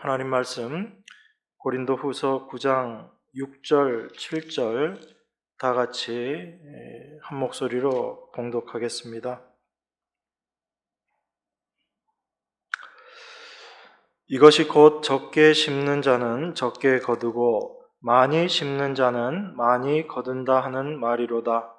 하나님 말씀 고린도후서 9장 6절, 7절 다 같이 한 목소리로 봉독하겠습니다. 이것이 곧 적게 심는 자는 적게 거두고 많이 심는 자는 많이 거둔다 하는 말이로다.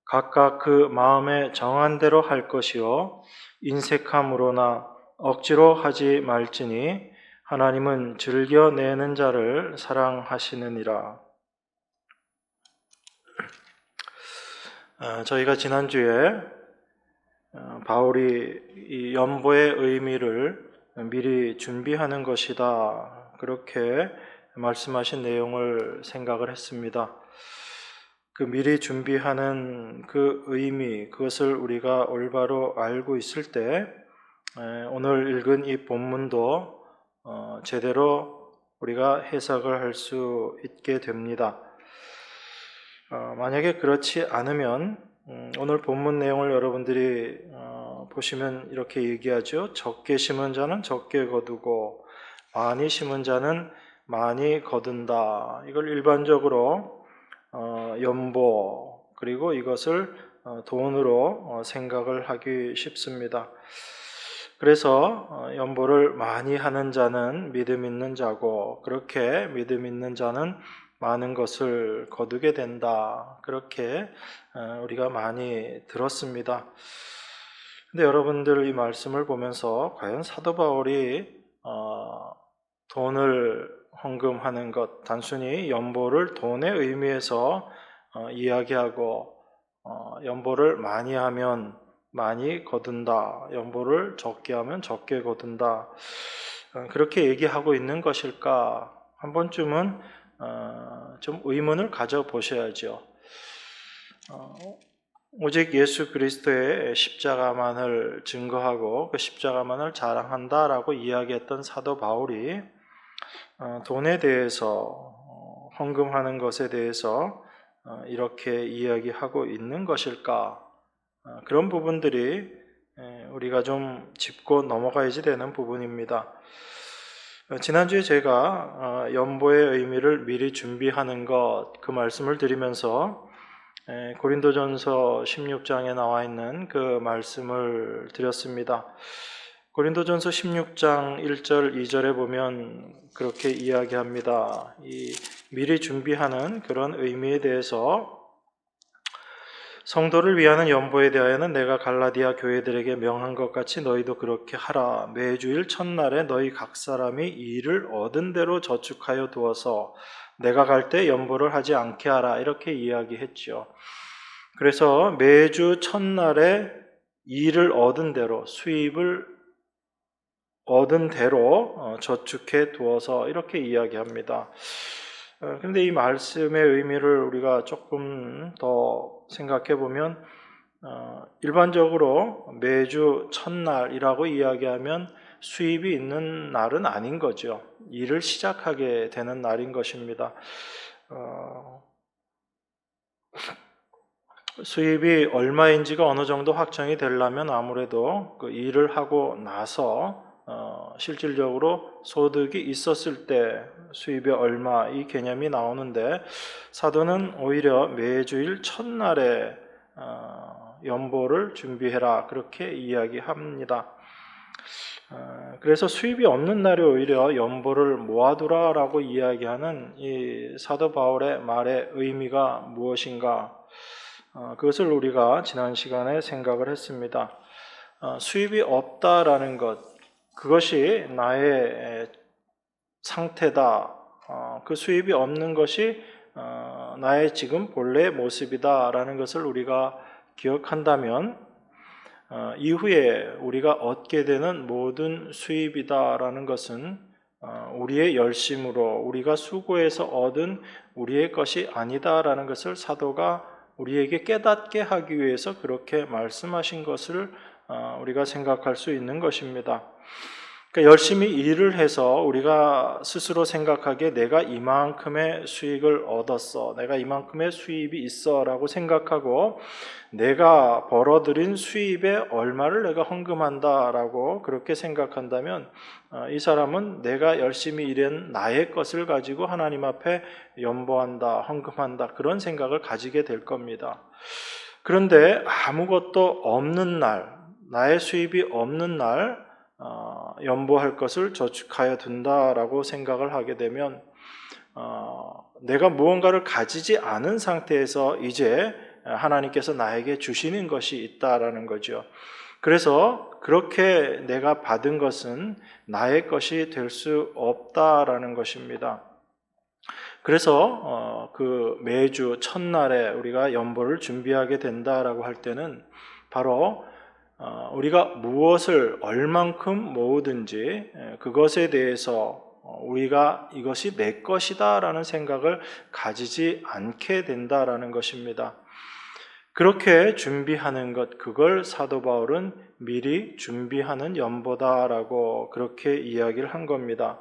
각각 그 마음에 정한 대로 할 것이요 인색함으로나 억지로 하지 말지니 하나님은 즐겨내는 자를 사랑하시느니라. 저희가 지난주에 바울이 이 연보의 의미를 미리 준비하는 것이다, 그렇게 말씀하신 내용을 생각을 했습니다. 그 미리 준비하는 그 의미, 그것을 우리가 올바로 알고 있을 때 오늘 읽은 이 본문도 제대로 우리가 해석을 할 수 있게 됩니다. 만약에 그렇지 않으면 오늘 본문 내용을 여러분들이 보시면 이렇게 얘기하죠. 적게 심은 자는 적게 거두고 많이 심은 자는 많이 거둔다. 이걸 일반적으로 연보, 그리고 이것을 돈으로 생각을 하기 쉽습니다. 그래서 연보를 많이 하는 자는 믿음 있는 자고, 그렇게 믿음 있는 자는 많은 것을 거두게 된다, 그렇게 우리가 많이 들었습니다. 근데 여러분들 이 말씀을 보면서 과연 사도 바울이 돈을 헌금하는 것, 단순히 연보를 돈의 의미에서 이야기하고 연보를 많이 하면 많이 거둔다, 연보를 적게 하면 적게 거둔다, 그렇게 얘기하고 있는 것일까? 한 번쯤은 좀 의문을 가져보셔야죠. 오직 예수 그리스도의 십자가만을 증거하고 그 십자가만을 자랑한다라고 이야기했던 사도 바울이 돈에 대해서, 헌금하는 것에 대해서 이렇게 이야기하고 있는 것일까? 그런 부분들이 우리가 좀 짚고 넘어가야지 되는 부분입니다. 지난주에 제가 연보의 의미를 미리 준비하는 것, 그 말씀을 드리면서 고린도전서 16장에 나와 있는 그 말씀을 드렸습니다. 고린도전서 16장 1절, 2절에 보면 그렇게 이야기합니다. 이 미리 준비하는 그런 의미에 대해서, 성도를 위하는 연보에 대하여는 내가 갈라디아 교회들에게 명한 것 같이 너희도 그렇게 하라. 매주일 첫날에 너희 각 사람이 이 일을 얻은 대로 저축하여 두어서 내가 갈 때 연보를 하지 않게 하라, 이렇게 이야기했죠. 그래서 매주 첫날에 일을 얻은 대로, 수입을 얻은 대로 저축해 두어서, 이렇게 이야기합니다. 그런데 이 말씀의 의미를 우리가 조금 더 생각해 보면 일반적으로 매주 첫날이라고 이야기하면 수입이 있는 날은 아닌 거죠. 일을 시작하게 되는 날인 것입니다. 수입이 얼마인지가 어느 정도 확정이 되려면 아무래도 그 일을 하고 나서 실질적으로 소득이 있었을 때 수입이 얼마, 이 개념이 나오는데, 사도는 오히려 매주일 첫날에 연보를 준비해라, 그렇게 이야기합니다. 그래서 수입이 없는 날에 오히려 연보를 모아두라 라고 이야기하는 이 사도 바울의 말의 의미가 무엇인가, 그것을 우리가 지난 시간에 생각을 했습니다. 수입이 없다라는 것, 그것이 나의 상태다, 그 수입이 없는 것이 나의 지금 본래의 모습이다라는 것을 우리가 기억한다면 이후에 우리가 얻게 되는 모든 수입이다라는 것은 우리의 열심으로, 우리가 수고해서 얻은 우리의 것이 아니다라는 것을 사도가 우리에게 깨닫게 하기 위해서 그렇게 말씀하신 것을 우리가 생각할 수 있는 것입니다. 그러니까 열심히 일을 해서 우리가 스스로 생각하기에 내가 이만큼의 수익을 얻었어, 내가 이만큼의 수입이 있어 라고 생각하고 내가 벌어들인 수입의 얼마를 내가 헌금한다 라고 그렇게 생각한다면 이 사람은 내가 열심히 일한 나의 것을 가지고 하나님 앞에 연보한다, 헌금한다, 그런 생각을 가지게 될 겁니다. 그런데 아무것도 없는 날, 나의 수입이 없는 날 연보할 것을 저축하여 둔다라고 생각을 하게 되면 내가 무언가를 가지지 않은 상태에서 이제 하나님께서 나에게 주시는 것이 있다라는 거죠. 그래서 그렇게 내가 받은 것은 나의 것이 될 수 없다라는 것입니다. 그래서 그 매주 첫날에 우리가 연보를 준비하게 된다라고 할 때는 바로 우리가 무엇을 얼만큼 모으든지 그것에 대해서 우리가 이것이 내 것이다 라는 생각을 가지지 않게 된다라는 것입니다. 그렇게 준비하는 것, 그걸 사도 바울은 미리 준비하는 연보다라고 그렇게 이야기를 한 겁니다.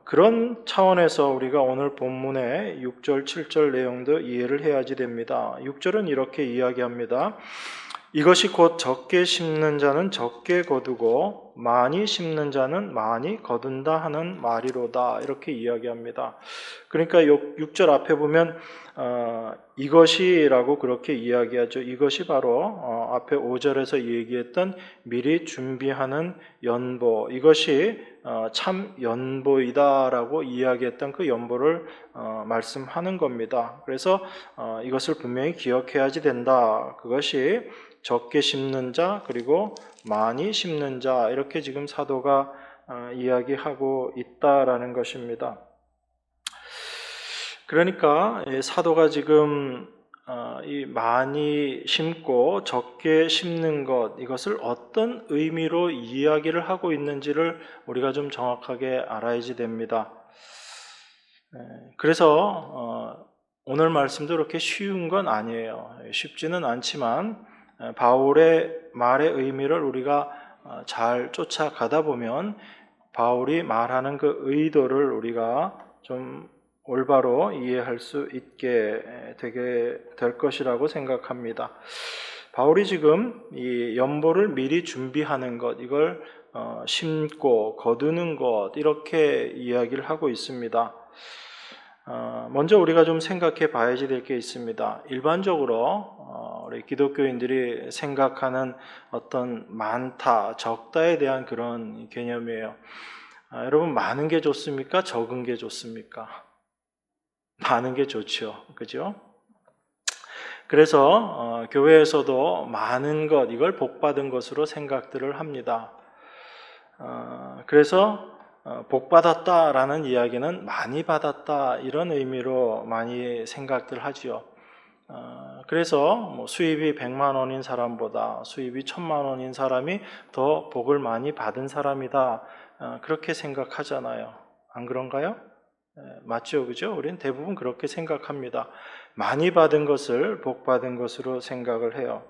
그런 차원에서 우리가 오늘 본문의 6절, 7절 내용도 이해를 해야지 됩니다. 6절은 이렇게 이야기합니다. 이것이 곧 적게 심는 자는 적게 거두고 많이 심는 자는 많이 거둔다 하는 말이로다, 이렇게 이야기합니다. 그러니까 6절 앞에 보면 이것이라고 그렇게 이야기하죠. 이것이 바로 앞에 5절에서 얘기했던 미리 준비하는 연보, 이것이 참 연보이다라고 이야기했던 그 연보를 말씀하는 겁니다. 그래서 이것을 분명히 기억해야지 된다. 그것이 적게 심는 자 그리고 많이 심는 자, 이렇게 지금 사도가 이야기하고 있다라는 것입니다. 그러니까 사도가 지금 이 많이 심고 적게 심는 것, 이것을 어떤 의미로 이야기를 하고 있는지를 우리가 좀 정확하게 알아야지 됩니다. 그래서 오늘 말씀도 그렇게 쉬운 건 아니에요. 쉽지는 않지만 바울의 말의 의미를 우리가 잘 쫓아가다 보면 바울이 말하는 그 의도를 우리가 좀 올바로 이해할 수 있게 되게 될 것이라고 생각합니다. 바울이 지금 이 연보를 미리 준비하는 것, 이걸 심고 거두는 것, 이렇게 이야기를 하고 있습니다. 먼저 우리가 좀 생각해 봐야지 될 게 있습니다. 일반적으로 우리 기독교인들이 생각하는 어떤 많다, 적다에 대한 그런 개념이에요. 여러분, 많은 게 좋습니까? 적은 게 좋습니까? 많은 게 좋죠. 그죠? 그래서 교회에서도 많은 것, 이걸 복받은 것으로 생각들을 합니다. 그래서 복받았다라는 이야기는 많이 받았다, 이런 의미로 많이 생각들 하지요. 그래서 뭐 수입이 100만 원인 사람보다 수입이 1000만 원인 사람이 더 복을 많이 받은 사람이다, 그렇게 생각하잖아요. 안 그런가요? 맞죠, 그죠? 우리는 대부분 그렇게 생각합니다. 많이 받은 것을 복 받은 것으로 생각을 해요.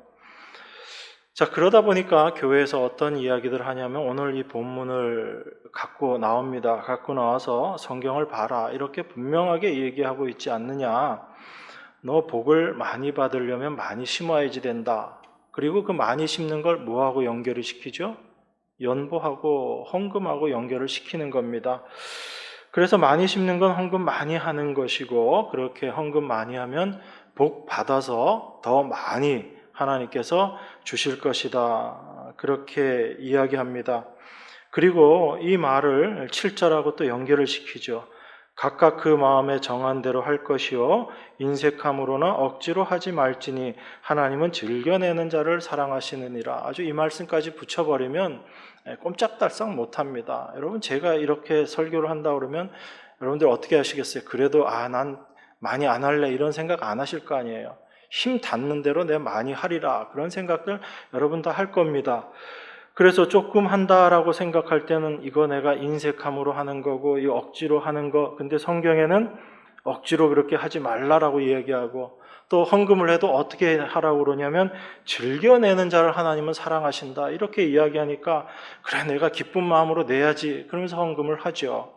자, 그러다 보니까 교회에서 어떤 이야기들 하냐면 오늘 이 본문을 갖고 나옵니다. 갖고 나와서 성경을 봐라, 이렇게 분명하게 얘기하고 있지 않느냐. 너 복을 많이 받으려면 많이 심어야지 된다. 그리고 그 많이 심는 걸 뭐하고 연결을 시키죠? 연보하고 헌금하고 연결을 시키는 겁니다. 그래서 많이 심는 건 헌금 많이 하는 것이고, 그렇게 헌금 많이 하면 복 받아서 더 많이 하나님께서 주실 것이다, 그렇게 이야기합니다. 그리고 이 말을 7절하고 또 연결을 시키죠. 각각 그 마음에 정한 대로 할 것이요 인색함으로나 억지로 하지 말지니 하나님은 즐겨내는 자를 사랑하시느니라. 아주 이 말씀까지 붙여버리면 꼼짝달싹 못합니다. 여러분, 제가 이렇게 설교를 한다 그러면 여러분들 어떻게 하시겠어요? 그래도 난 많이 안 할래, 이런 생각 안 하실 거 아니에요. 힘 닿는 대로 내가 많이 하리라, 그런 생각들 여러분 다 할 겁니다. 그래서 조금 한다라고 생각할 때는 이거 내가 인색함으로 하는 거고, 이 억지로 하는 거. 근데 성경에는 억지로 그렇게 하지 말라라고 이야기하고, 또 헌금을 해도 어떻게 하라고 그러냐면 즐겨내는 자를 하나님은 사랑하신다 이렇게 이야기하니까 그래 내가 기쁜 마음으로 내야지 그러면서 헌금을 하죠.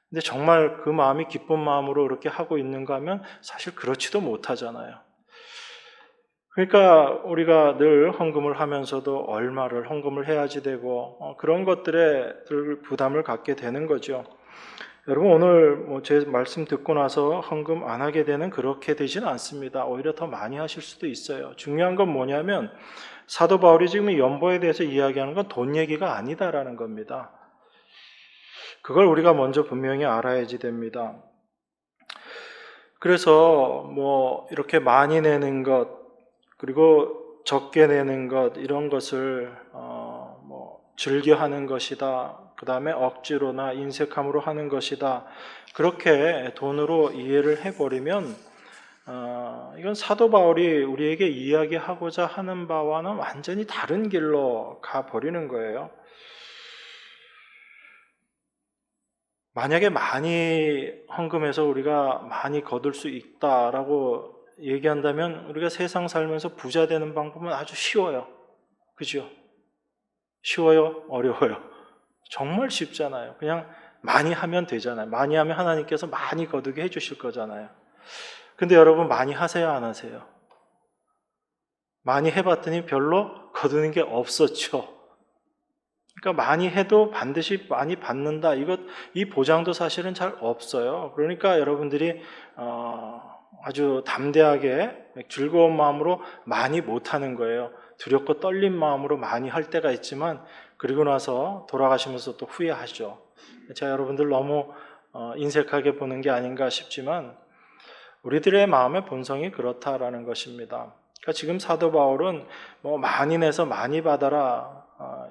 근데 정말 그 마음이 기쁜 마음으로 그렇게 하고 있는가 하면 사실 그렇지도 못하잖아요. 그러니까 우리가 늘 헌금을 하면서도 얼마를 헌금을 해야지 되고 그런 것들에 늘 부담을 갖게 되는 거죠. 여러분 오늘 제 말씀 듣고 나서 헌금 안 하게 되는 그렇게 되지는 않습니다. 오히려 더 많이 하실 수도 있어요. 중요한 건 뭐냐면 사도 바울이 지금 이 연보에 대해서 이야기하는 건 돈 얘기가 아니다라는 겁니다. 그걸 우리가 먼저 분명히 알아야지 됩니다. 그래서 이렇게 많이 내는 것 그리고 적게 내는 것 이런 것을 즐겨 하는 것이다. 그 다음에 억지로나 인색함으로 하는 것이다. 그렇게 돈으로 이해를 해버리면 이건 사도 바울이 우리에게 이야기하고자 하는 바와는 완전히 다른 길로 가버리는 거예요. 만약에 많이 헌금해서 우리가 많이 거둘 수 있다라고 얘기한다면 우리가 세상 살면서 부자 되는 방법은 아주 쉬워요. 그죠? 쉬워요? 어려워요? 정말 쉽잖아요. 그냥 많이 하면 되잖아요. 많이 하면 하나님께서 많이 거두게 해주실 거잖아요. 근데 여러분 많이 하세요? 안 하세요? 많이 해봤더니 별로 거두는 게 없었죠. 그러니까 많이 해도 반드시 많이 받는다. 이 보장도 사실은 잘 없어요. 그러니까 여러분들이 아주 담대하게 즐거운 마음으로 많이 못하는 거예요. 두렵고 떨린 마음으로 많이 할 때가 있지만 그리고 나서 돌아가시면서 또 후회하죠. 제가 여러분들 너무 인색하게 보는 게 아닌가 싶지만 우리들의 마음의 본성이 그렇다라는 것입니다. 그러니까 지금 사도 바울은 많이 내서 많이 받아라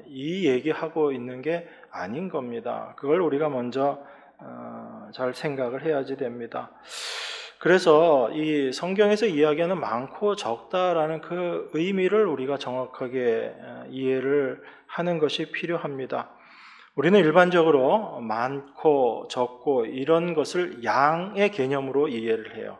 이 얘기하고 있는 게 아닌 겁니다. 그걸 우리가 먼저 잘 생각을 해야지 됩니다. 그래서 이 성경에서 이야기하는 많고 적다라는 그 의미를 우리가 정확하게 이해를 하는 것이 필요합니다. 우리는 일반적으로 많고 적고 이런 것을 양의 개념으로 이해를 해요.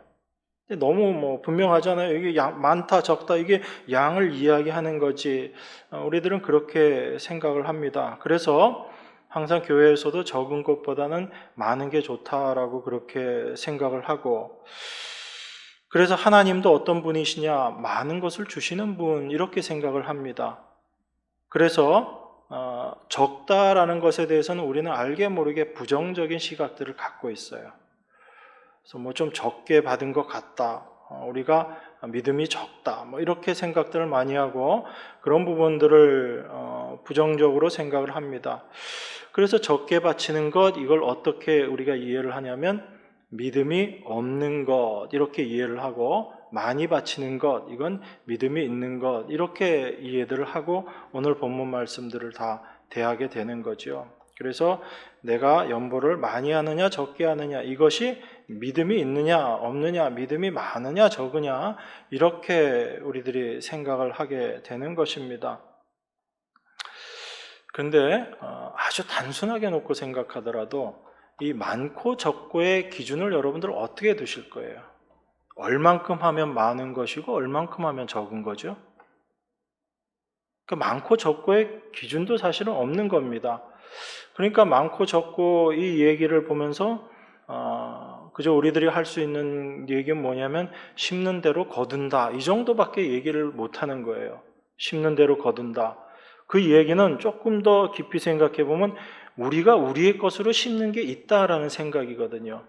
너무 분명하잖아요. 이게 많다 적다 이게 양을 이야기하는 거지. 우리들은 그렇게 생각을 합니다. 그래서 항상 교회에서도 적은 것보다는 많은 게 좋다라고 그렇게 생각을 하고 그래서 하나님도 어떤 분이시냐 많은 것을 주시는 분 이렇게 생각을 합니다. 그래서 적다라는 것에 대해서는 우리는 알게 모르게 부정적인 시각들을 갖고 있어요. 그래서 좀 적게 받은 것 같다. 우리가 믿음이 적다. 이렇게 생각들을 많이 하고 그런 부분들을 부정적으로 생각을 합니다. 그래서 적게 바치는 것 이걸 어떻게 우리가 이해를 하냐면 믿음이 없는 것 이렇게 이해를 하고 많이 바치는 것 이건 믿음이 있는 것 이렇게 이해들을 하고 오늘 본문 말씀들을 다 대하게 되는 거죠. 그래서 내가 연보를 많이 하느냐 적게 하느냐 이것이 믿음이 있느냐 없느냐 믿음이 많으냐 적으냐 이렇게 우리들이 생각을 하게 되는 것입니다. 그런데 아주 단순하게 놓고 생각하더라도 이 많고 적고의 기준을 여러분들 어떻게 두실 거예요? 얼만큼 하면 많은 것이고 얼만큼 하면 적은 거죠? 그 많고 적고의 기준도 사실은 없는 겁니다. 그러니까 많고 적고 이 얘기를 보면서 그저 우리들이 할 수 있는 얘기는 뭐냐면 심는 대로 거둔다 이 정도밖에 얘기를 못하는 거예요. 심는 대로 거둔다. 그 얘기는 조금 더 깊이 생각해 보면 우리가 우리의 것으로 심는 게 있다라는 생각이거든요.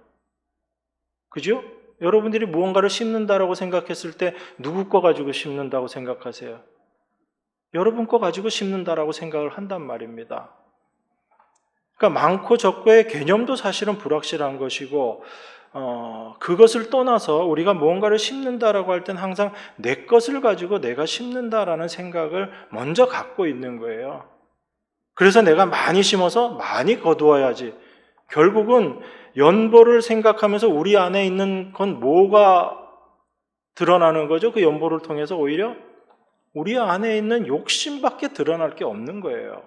그죠? 여러분들이 무언가를 심는다라고 생각했을 때 누구 거 가지고 심는다고 생각하세요? 여러분 거 가지고 심는다라고 생각을 한단 말입니다. 그러니까 많고 적고의 개념도 사실은 불확실한 것이고 그것을 떠나서 우리가 무언가를 심는다라고 할 땐 항상 내 것을 가지고 내가 심는다라는 생각을 먼저 갖고 있는 거예요. 그래서 내가 많이 심어서 많이 거두어야지. 결국은 연보를 생각하면서 우리 안에 있는 건 뭐가 드러나는 거죠? 그 연보를 통해서 오히려 우리 안에 있는 욕심밖에 드러날 게 없는 거예요.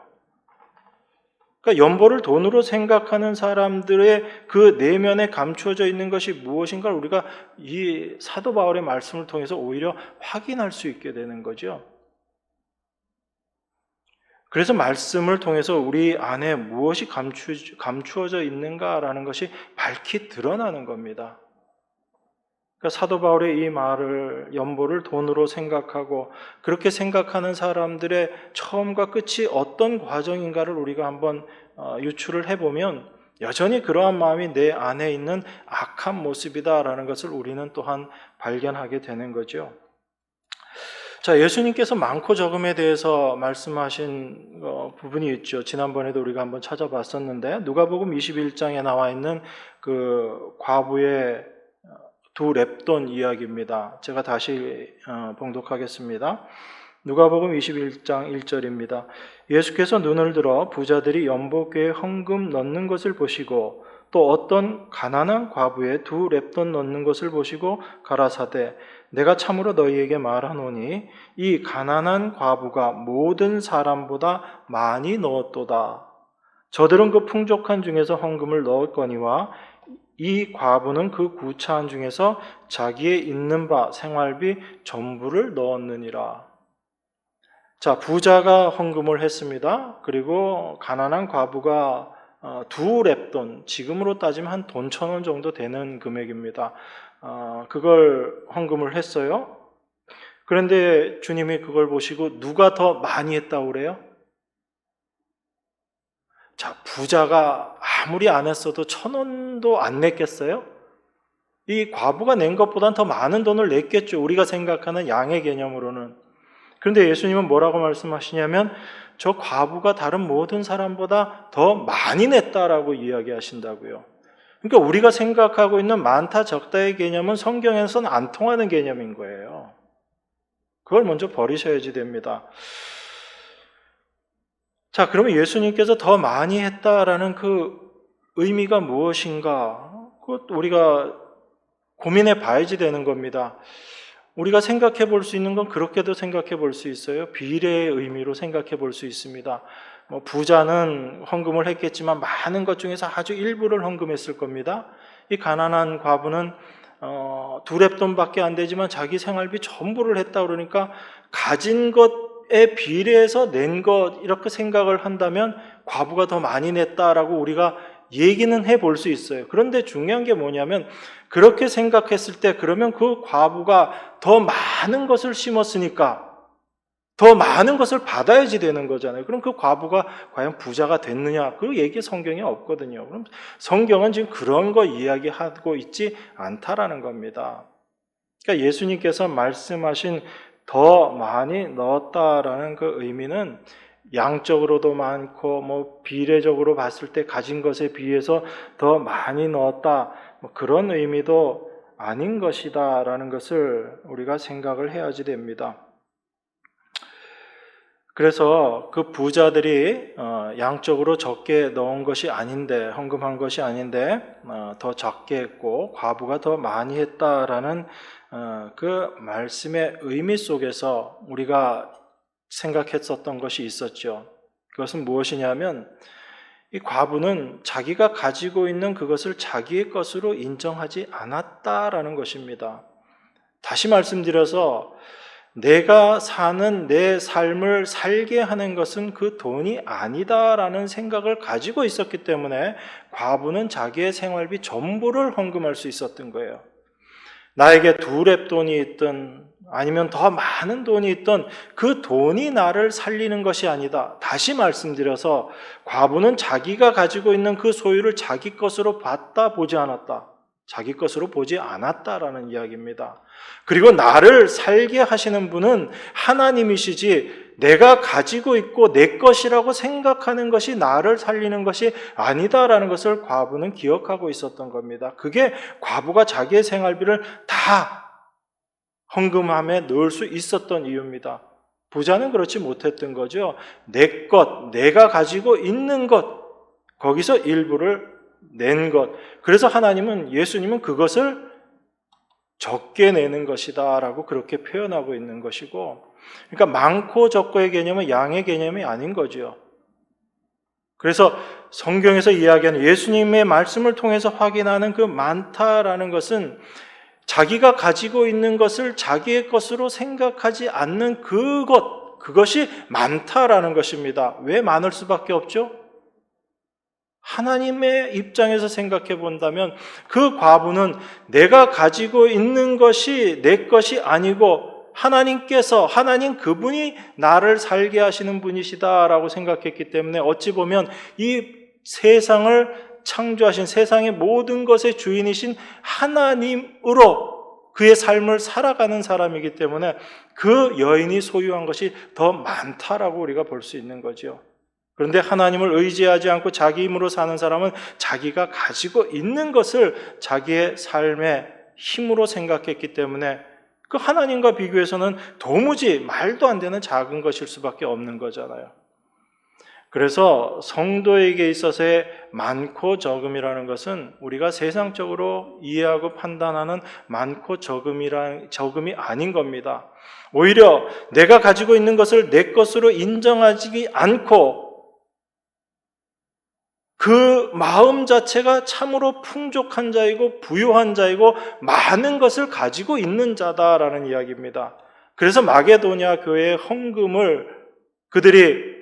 그러니까 연보를 돈으로 생각하는 사람들의 그 내면에 감추어져 있는 것이 무엇인가를 우리가 이 사도 바울의 말씀을 통해서 오히려 확인할 수 있게 되는 거죠. 그래서 말씀을 통해서 우리 안에 무엇이 감추어져 있는가라는 것이 밝히 드러나는 겁니다. 그러니까 사도 바울의 이 말을, 연보를 돈으로 생각하고 그렇게 생각하는 사람들의 처음과 끝이 어떤 과정인가를 우리가 한번 유추를 해보면 여전히 그러한 마음이 내 안에 있는 악한 모습이다라는 것을 우리는 또한 발견하게 되는 거죠. 자, 예수님께서 많고 적음에 대해서 말씀하신 부분이 있죠. 지난번에도 우리가 한번 찾아봤었는데 누가복음 21장에 나와 있는 그 과부의 두 렙돈 이야기입니다. 제가 다시 봉독하겠습니다. 누가복음 21장 1절입니다. 예수께서 눈을 들어 부자들이 연복궤에 헌금 넣는 것을 보시고 또 어떤 가난한 과부의 두 렙돈 넣는 것을 보시고 가라사대 내가 참으로 너희에게 말하노니 이 가난한 과부가 모든 사람보다 많이 넣었도다. 저들은 그 풍족한 중에서 헌금을 넣었거니와 이 과부는 그 구차한 중에서 자기의 있는 바 생활비 전부를 넣었느니라. 자, 부자가 헌금을 했습니다. 그리고 가난한 과부가 두 렙돈, 지금으로 따지면 한 돈 1,000원 정도 되는 금액입니다. 그걸 헌금을 했어요. 그런데 주님이 그걸 보시고 누가 더 많이 했다고 그래요? 자, 부자가 아무리 안 했어도 1,000원도 안 냈겠어요? 이 과부가 낸 것보단 더 많은 돈을 냈겠죠. 우리가 생각하는 양의 개념으로는. 그런데 예수님은 뭐라고 말씀하시냐면 저 과부가 다른 모든 사람보다 더 많이 냈다라고 이야기하신다고요. 그러니까 우리가 생각하고 있는 많다 적다의 개념은 성경에서는 안 통하는 개념인 거예요. 그걸 먼저 버리셔야지 됩니다. 자, 그러면 예수님께서 더 많이 했다라는 그 의미가 무엇인가? 그것 우리가 고민해 봐야지 되는 겁니다. 우리가 생각해 볼 수 있는 건 그렇게도 생각해 볼 수 있어요. 비례의 의미로 생각해 볼 수 있습니다. 부자는 헌금을 했겠지만 많은 것 중에서 아주 일부를 헌금했을 겁니다. 이 가난한 과부는 두 렙돈밖에 안 되지만 자기 생활비 전부를 했다 그러니까 가진 것에 비례해서 낸 것 이렇게 생각을 한다면 과부가 더 많이 냈다라고 우리가 얘기는 해볼 수 있어요. 그런데 중요한 게 뭐냐면 그렇게 생각했을 때 그러면 그 과부가 더 많은 것을 심었으니까 더 많은 것을 받아야지 되는 거잖아요. 그럼 그 과부가 과연 부자가 됐느냐? 그 얘기 성경에 없거든요. 그럼 성경은 지금 그런 거 이야기하고 있지 않다라는 겁니다. 그러니까 예수님께서 말씀하신 더 많이 넣었다라는 그 의미는 양적으로도 많고 비례적으로 봤을 때 가진 것에 비해서 더 많이 넣었다 그런 의미도 아닌 것이다라는 것을 우리가 생각을 해야지 됩니다. 그래서 그 부자들이 양적으로 적게 넣은 것이 아닌데 헌금한 것이 아닌데 더 적게 했고 과부가 더 많이 했다라는 그 말씀의 의미 속에서 우리가 생각했었던 것이 있었죠. 그것은 무엇이냐면 이 과부는 자기가 가지고 있는 그것을 자기의 것으로 인정하지 않았다라는 것입니다. 다시 말씀드려서 내가 사는 내 삶을 살게 하는 것은 그 돈이 아니다라는 생각을 가지고 있었기 때문에 과부는 자기의 생활비 전부를 헌금할 수 있었던 거예요. 나에게 두 렙돈이 있든 아니면 더 많은 돈이 있던 그 돈이 나를 살리는 것이 아니다. 다시 말씀드려서 과부는 자기가 가지고 있는 그 소유를 자기 것으로 봤다 보지 않았다. 자기 것으로 보지 않았다라는 이야기입니다. 그리고 나를 살게 하시는 분은 하나님이시지 내가 가지고 있고 내 것이라고 생각하는 것이 나를 살리는 것이 아니다라는 것을 과부는 기억하고 있었던 겁니다. 그게 과부가 자기의 생활비를 다 헌금함에 넣을 수 있었던 이유입니다. 부자는 그렇지 못했던 거죠. 내 것, 내가 가지고 있는 것, 거기서 일부를 낸 것. 그래서 하나님은, 예수님은 그것을 적게 내는 것이다 라고 그렇게 표현하고 있는 것이고, 그러니까 많고 적고의 개념은 양의 개념이 아닌 거죠. 그래서 성경에서 이야기하는 예수님의 말씀을 통해서 확인하는 그 많다라는 것은 자기가 가지고 있는 것을 자기의 것으로 생각하지 않는 그것이 많다라는 것입니다. 왜 많을 수밖에 없죠? 하나님의 입장에서 생각해 본다면 그 과부는 내가 가지고 있는 것이 내 것이 아니고 하나님 그분이 나를 살게 하시는 분이시다라고 생각했기 때문에 어찌 보면 이 세상을 창조하신 세상의 모든 것의 주인이신 하나님으로 그의 삶을 살아가는 사람이기 때문에 그 여인이 소유한 것이 더 많다라고 우리가 볼 수 있는 거죠. 그런데 하나님을 의지하지 않고 자기 힘으로 사는 사람은 자기가 가지고 있는 것을 자기의 삶의 힘으로 생각했기 때문에 그 하나님과 비교해서는 도무지 말도 안 되는 작은 것일 수밖에 없는 거잖아요. 그래서 성도에게 있어서의 많고 적음이라는 것은 우리가 세상적으로 이해하고 판단하는 많고 적음이 아닌 겁니다. 오히려 내가 가지고 있는 것을 내 것으로 인정하지 않고 그 마음 자체가 참으로 풍족한 자이고 부유한 자이고 많은 것을 가지고 있는 자다라는 이야기입니다. 그래서 마게도냐 교회의 헌금을 그들이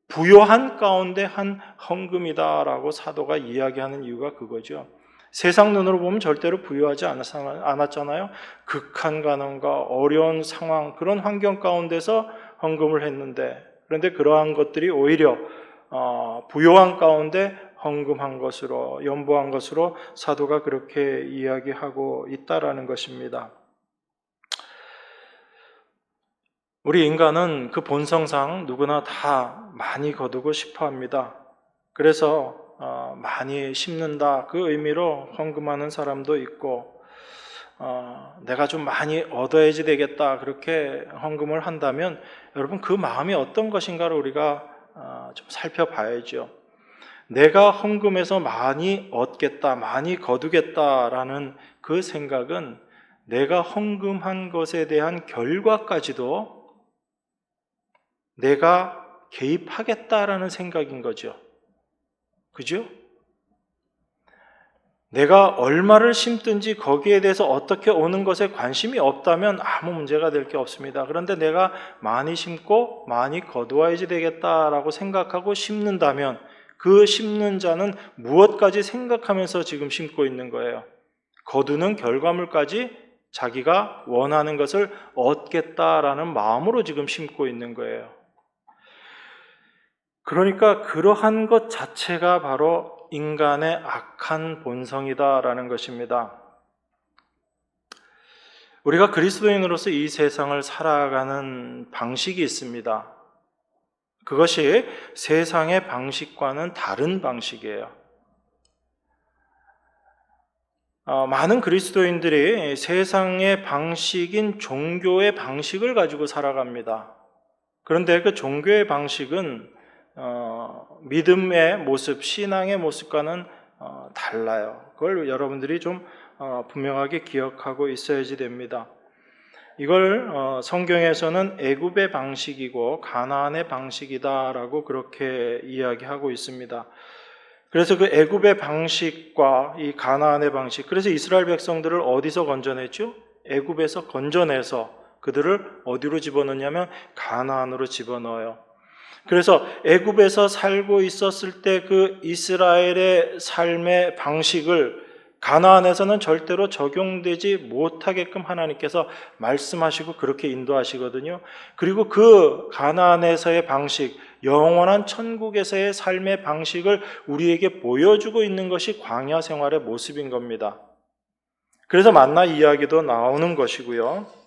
부요한 가운데 한 헌금이다라고 사도가 이야기하는 이유가 그거죠. 세상 눈으로 보면 절대로 부유하지 않았잖아요. 극한 가난과 어려운 상황, 그런 환경 가운데서 헌금을 했는데, 그런데 그러한 것들이 오히려 부요한 가운데 헌금한 것으로, 연보한 것으로 사도가 그렇게 이야기하고 있다라는 것입니다. 우리 인간은 그 본성상 누구나 다 많이 거두고 싶어 합니다. 그래서 많이 심는다, 그 의미로 헌금하는 사람도 있고, 내가 좀 많이 얻어야지 되겠다, 그렇게 헌금을 한다면 여러분 그 마음이 어떤 것인가를 우리가 좀 살펴봐야죠. 내가 헌금해서 많이 얻겠다, 많이 거두겠다라는 그 생각은 내가 헌금한 것에 대한 결과까지도 내가 개입하겠다라는 생각인 거죠. 그죠? 내가 얼마를 심든지 거기에 대해서 어떻게 오는 것에 관심이 없다면 아무 문제가 될 게 없습니다. 그런데 내가 많이 심고 많이 거두어야지 되겠다라고 생각하고 심는다면 그 심는 자는 무엇까지 생각하면서 지금 심고 있는 거예요? 거두는 결과물까지 자기가 원하는 것을 얻겠다라는 마음으로 지금 심고 있는 거예요. 그러니까 그러한 것 자체가 바로 인간의 악한 본성이다라는 것입니다. 우리가 그리스도인으로서 이 세상을 살아가는 방식이 있습니다. 그것이 세상의 방식과는 다른 방식이에요. 많은 그리스도인들이 세상의 방식인 종교의 방식을 가지고 살아갑니다. 그런데 그 종교의 방식은 믿음의 모습, 신앙의 모습과는 달라요. 그걸 여러분들이 좀 분명하게 기억하고 있어야지 됩니다. 이걸 성경에서는 애굽의 방식이고 가나안의 방식이다라고 그렇게 이야기하고 있습니다. 그래서 그 애굽의 방식과 이 가나안의 방식, 그래서 이스라엘 백성들을 어디서 건져냈죠? 애굽에서 건져내서 그들을 어디로 집어넣냐면 가나안으로 집어넣어요. 그래서 애굽에서 살고 있었을 때 그 이스라엘의 삶의 방식을 가나안에서는 절대로 적용되지 못하게끔 하나님께서 말씀하시고 그렇게 인도하시거든요. 그리고 그 가나안에서의 방식, 영원한 천국에서의 삶의 방식을 우리에게 보여주고 있는 것이 광야 생활의 모습인 겁니다. 그래서 만나 이야기도 나오는 것이고요.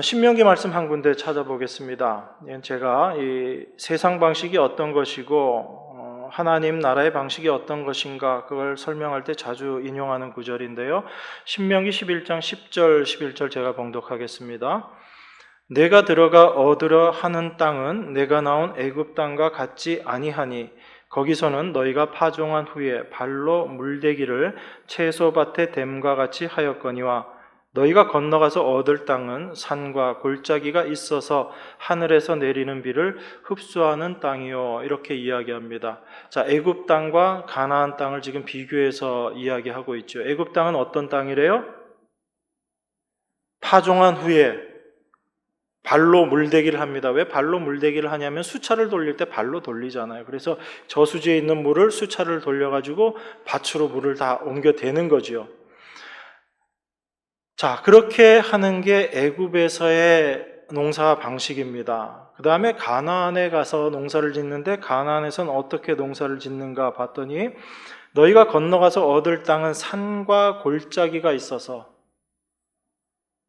신명기 말씀 한 군데 찾아보겠습니다. 제가 이 세상 방식이 어떤 것이고 하나님 나라의 방식이 어떤 것인가 그걸 설명할 때 자주 인용하는 구절인데요. 신명기 11장 10절 11절 제가 봉독하겠습니다. 내가 들어가 얻으려 하는 땅은 내가 나온 애굽 땅과 같지 아니하니 거기서는 너희가 파종한 후에 발로 물대기를 채소밭에 댐과 같이 하였거니와 너희가 건너가서 얻을 땅은 산과 골짜기가 있어서 하늘에서 내리는 비를 흡수하는 땅이요. 이렇게 이야기합니다. 자, 애굽 땅과 가나안 땅을 지금 비교해서 이야기하고 있죠. 애굽 땅은 어떤 땅이래요? 파종한 후에 발로 물대기를 합니다. 왜 발로 물대기를 하냐면 수차를 돌릴 때 발로 돌리잖아요. 그래서 저수지에 있는 물을 수차를 돌려가지고 밭으로 물을 다 옮겨 대는 거죠. 자, 그렇게 하는 게 애굽에서의 농사 방식입니다. 그 다음에 가나안에 가서 농사를 짓는데 가나안에서는 어떻게 농사를 짓는가 봤더니 너희가 건너가서 얻을 땅은 산과 골짜기가 있어서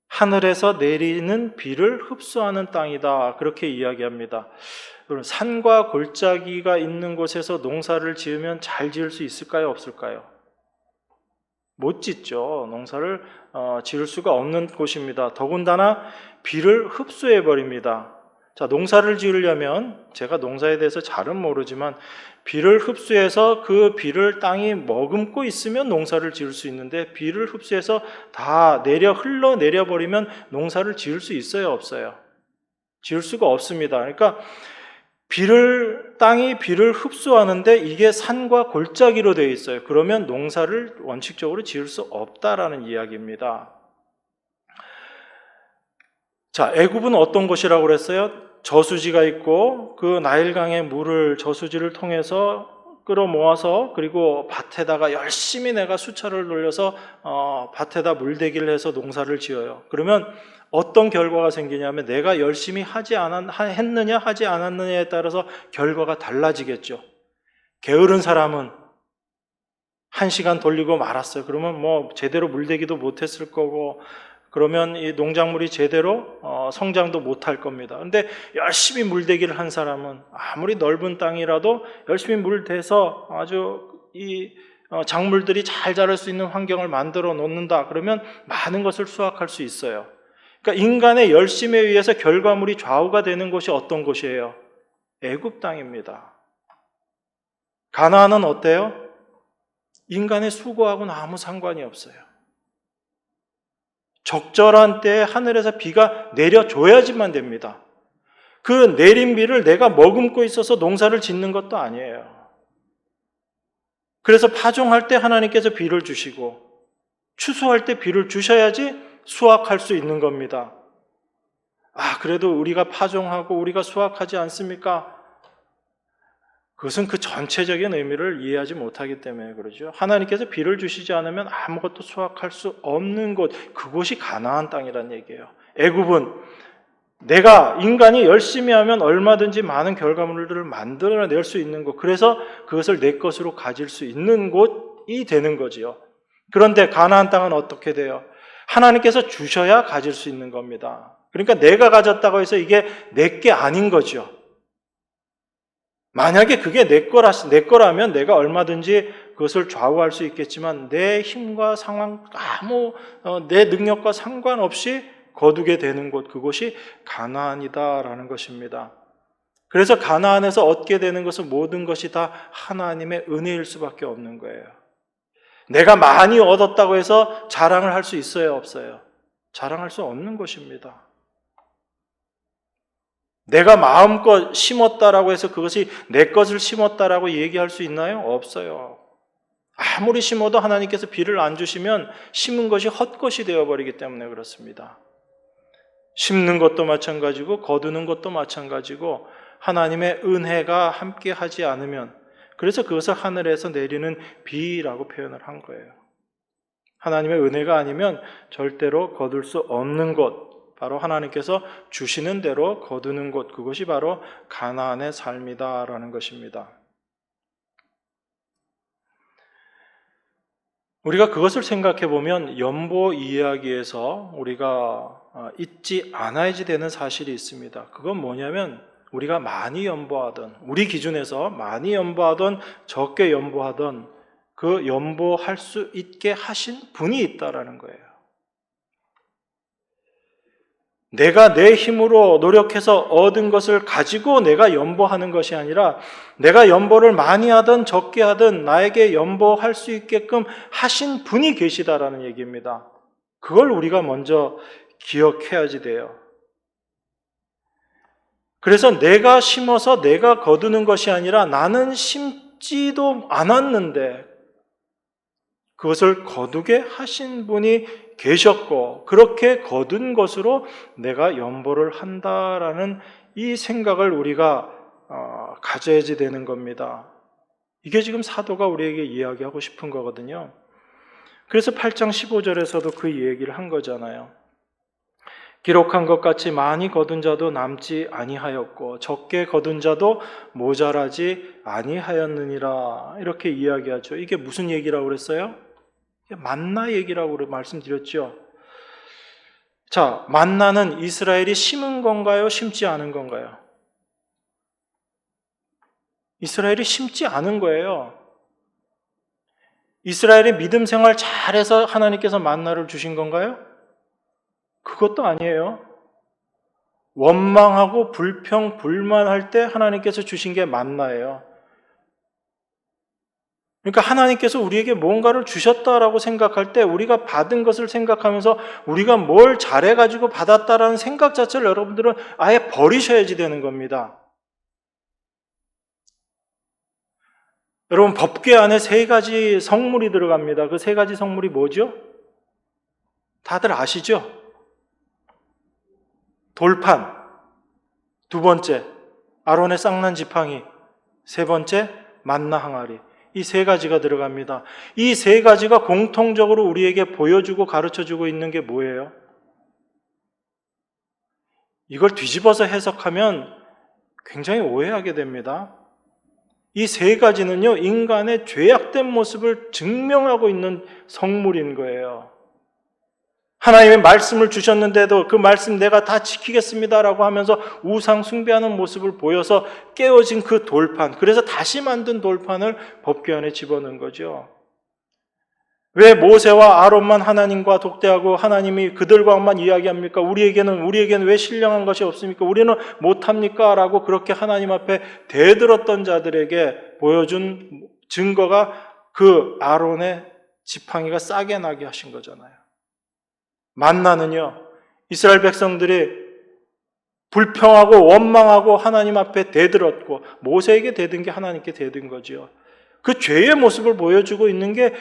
하늘에서 내리는 비를 흡수하는 땅이다. 그렇게 이야기합니다. 산과 골짜기가 있는 곳에서 농사를 지으면 잘 지을 수 있을까요? 없을까요? 못 짓죠. 농사를 지을 수가 없는 곳입니다. 더군다나 비를 흡수해 버립니다. 자, 농사를 지으려면 제가 농사에 대해서 잘은 모르지만 비를 흡수해서 그 비를 땅이 머금고 있으면 농사를 지을 수 있는데 비를 흡수해서 다 흘러내려 버리면 농사를 지을 수 있어요, 없어요? 지을 수가 없습니다. 그러니까 땅이 비를 흡수하는데 이게 산과 골짜기로 되어 있어요. 그러면 농사를 원칙적으로 지을 수 없다라는 이야기입니다. 자, 애굽은 어떤 곳이라고 그랬어요? 저수지가 있고 그 나일강의 물을 저수지를 통해서 끌어모아서 그리고 밭에다가 열심히 내가 수차를 돌려서 밭에다 물대기를 해서 농사를 지어요. 그러면 어떤 결과가 생기냐면 내가 열심히 했느냐 하지 않았느냐에 따라서 결과가 달라지겠죠. 게으른 사람은 1시간 돌리고 말았어요. 그러면 뭐 제대로 물대기도 못했을 거고 그러면 이 농작물이 제대로 성장도 못할 겁니다. 그런데 열심히 물대기를 한 사람은 아무리 넓은 땅이라도 열심히 물대서 아주 이 작물들이 잘 자랄 수 있는 환경을 만들어 놓는다. 그러면 많은 것을 수확할 수 있어요. 그러니까 인간의 열심에 의해서 결과물이 좌우가 되는 곳이 어떤 곳이에요? 애굽 땅입니다. 가나안은 어때요? 인간의 수고하고는 아무 상관이 없어요. 적절한 때에 하늘에서 비가 내려줘야지만 됩니다. 그 내린 비를 내가 머금고 있어서 농사를 짓는 것도 아니에요. 그래서 파종할 때 하나님께서 비를 주시고 추수할 때 비를 주셔야지 수확할 수 있는 겁니다. 그래도 우리가 파종하고 우리가 수확하지 않습니까? 그것은 그 전체적인 의미를 이해하지 못하기 때문에 그러죠. 하나님께서 비를 주시지 않으면 아무것도 수확할 수 없는 곳, 그곳이 가나안 땅이라는 얘기예요. 애굽은 인간이 열심히 하면 얼마든지 많은 결과물들을 만들어낼 수 있는 곳, 그래서 그것을 내 것으로 가질 수 있는 곳이 되는 거지요. 그런데 가나안 땅은 어떻게 돼요? 하나님께서 주셔야 가질 수 있는 겁니다. 그러니까 내가 가졌다고 해서 이게 내 게 아닌 거죠. 만약에 그게 내 거라면 내가 얼마든지 그것을 좌우할 수 있겠지만 내 힘과 상황, 내 능력과 상관없이 거두게 되는 곳, 그곳이 가나안이다라는 것입니다. 그래서 가나안에서 얻게 되는 것은 모든 것이 다 하나님의 은혜일 수밖에 없는 거예요. 내가 많이 얻었다고 해서 자랑을 할 수 있어요, 없어요? 자랑할 수 없는 것입니다. 내가 마음껏 심었다라고 해서 그것이 내 것을 심었다라고 얘기할 수 있나요? 없어요. 아무리 심어도 하나님께서 비를 안 주시면 심은 것이 헛것이 되어버리기 때문에 그렇습니다. 심는 것도 마찬가지고 거두는 것도 마찬가지고 하나님의 은혜가 함께 하지 않으면, 그래서 그것을 하늘에서 내리는 비라고 표현을 한 거예요. 하나님의 은혜가 아니면 절대로 거둘 수 없는 것, 바로 하나님께서 주시는 대로 거두는 곳, 그것이 바로 가나안의 삶이다라는 것입니다. 우리가 그것을 생각해 보면 연보 이야기에서 우리가 잊지 않아야지 되는 사실이 있습니다. 그건 뭐냐면 우리가 많이 연보하던, 우리 기준에서 많이 연보하던 적게 연보하던 그 연보할 수 있게 하신 분이 있다라는 거예요. 내가 내 힘으로 노력해서 얻은 것을 가지고 내가 연보하는 것이 아니라 내가 연보를 많이 하든 적게 하든 나에게 연보할 수 있게끔 하신 분이 계시다라는 얘기입니다. 그걸 우리가 먼저 기억해야지 돼요. 그래서 내가 심어서 내가 거두는 것이 아니라 나는 심지도 않았는데 그것을 거두게 하신 분이 계셨고 그렇게 거둔 것으로 내가 연보를 한다라는 이 생각을 우리가 가져야지 되는 겁니다. 이게 지금 사도가 우리에게 이야기하고 싶은 거거든요. 그래서 8장 15절에서도 그 얘기를 한 거잖아요. 기록한 것 같이 많이 거둔 자도 남지 아니하였고 적게 거둔 자도 모자라지 아니하였느니라 이렇게 이야기하죠. 이게 무슨 얘기라고 그랬어요? 만나 얘기라고 말씀드렸죠. 자, 만나는 이스라엘이 심은 건가요? 심지 않은 건가요? 이스라엘이 심지 않은 거예요. 이스라엘이 믿음 생활 잘해서 하나님께서 만나를 주신 건가요? 그것도 아니에요. 원망하고 불평, 불만할 때 하나님께서 주신 게 만나예요. 그러니까 하나님께서 우리에게 뭔가를 주셨다라고 생각할 때 우리가 받은 것을 생각하면서 우리가 뭘 잘해가지고 받았다라는 생각 자체를 여러분들은 아예 버리셔야지 되는 겁니다. 여러분, 법궤 안에 3가지 성물이 들어갑니다. 그 3가지 성물이 뭐죠? 다들 아시죠? 돌판, 2번째 아론의 쌍난 지팡이, 3번째 만나 항아리. 이 3가지가 들어갑니다. 이 3가지가 공통적으로 우리에게 보여주고 가르쳐주고 있는 게 뭐예요? 이걸 뒤집어서 해석하면 굉장히 오해하게 됩니다. 이 3가지는요, 인간의 죄악된 모습을 증명하고 있는 성물인 거예요. 하나님의 말씀을 주셨는데도 그 말씀 내가 다 지키겠습니다라고 하면서 우상 숭배하는 모습을 보여서 깨어진 그 돌판, 그래서 다시 만든 돌판을 법궤 안에 집어넣은 거죠. 왜 모세와 아론만 하나님과 독대하고 하나님이 그들과만 이야기합니까? 우리에게는 왜 신령한 것이 없습니까? 우리는 못합니까? 라고 그렇게 하나님 앞에 대들었던 자들에게 보여준 증거가 그 아론의 지팡이가 싸게 나게 하신 거잖아요. 만나는요, 이스라엘 백성들이 불평하고 원망하고 하나님 앞에 대들었고 모세에게 대든 게 하나님께 대든 거죠. 그 죄의 모습을 보여주고 있는 게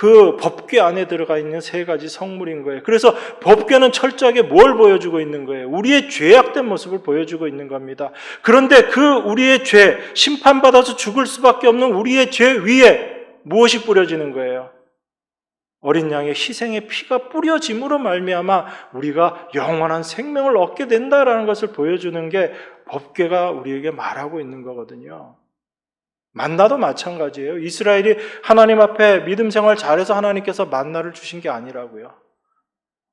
그 법궤 안에 들어가 있는 3가지 성물인 거예요. 그래서 법궤는 철저하게 뭘 보여주고 있는 거예요? 우리의 죄악된 모습을 보여주고 있는 겁니다. 그런데 그 우리의 죄, 심판받아서 죽을 수밖에 없는 우리의 죄 위에 무엇이 뿌려지는 거예요? 어린 양의 희생의 피가 뿌려짐으로 말미암아 우리가 영원한 생명을 얻게 된다라는 것을 보여주는 게 법궤가 우리에게 말하고 있는 거거든요. 만나도 마찬가지예요. 이스라엘이 하나님 앞에 믿음 생활 잘해서 하나님께서 만나를 주신 게 아니라고요.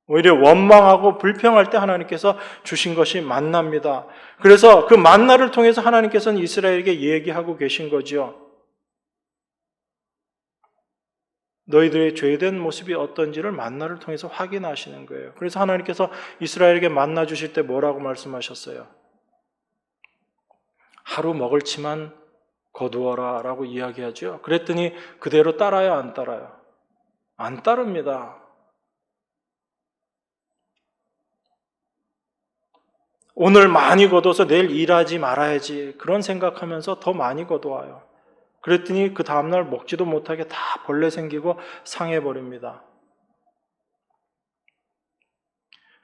오히려 원망하고 불평할 때 하나님께서 주신 것이 만나입니다. 그래서 그 만나를 통해서 하나님께서는 이스라엘에게 얘기하고 계신 거죠. 너희들의 죄된 모습이 어떤지를 만나를 통해서 확인하시는 거예요. 그래서 하나님께서 이스라엘에게 만나 주실 때 뭐라고 말씀하셨어요? 하루 먹을 치만 거두어라 라고 이야기하죠. 그랬더니 그대로 따라요, 안 따라요? 안 따릅니다. 오늘 많이 거둬서 내일 일하지 말아야지 그런 생각하면서 더 많이 거둬와요. 그랬더니 그 다음날 먹지도 못하게 다 벌레 생기고 상해버립니다.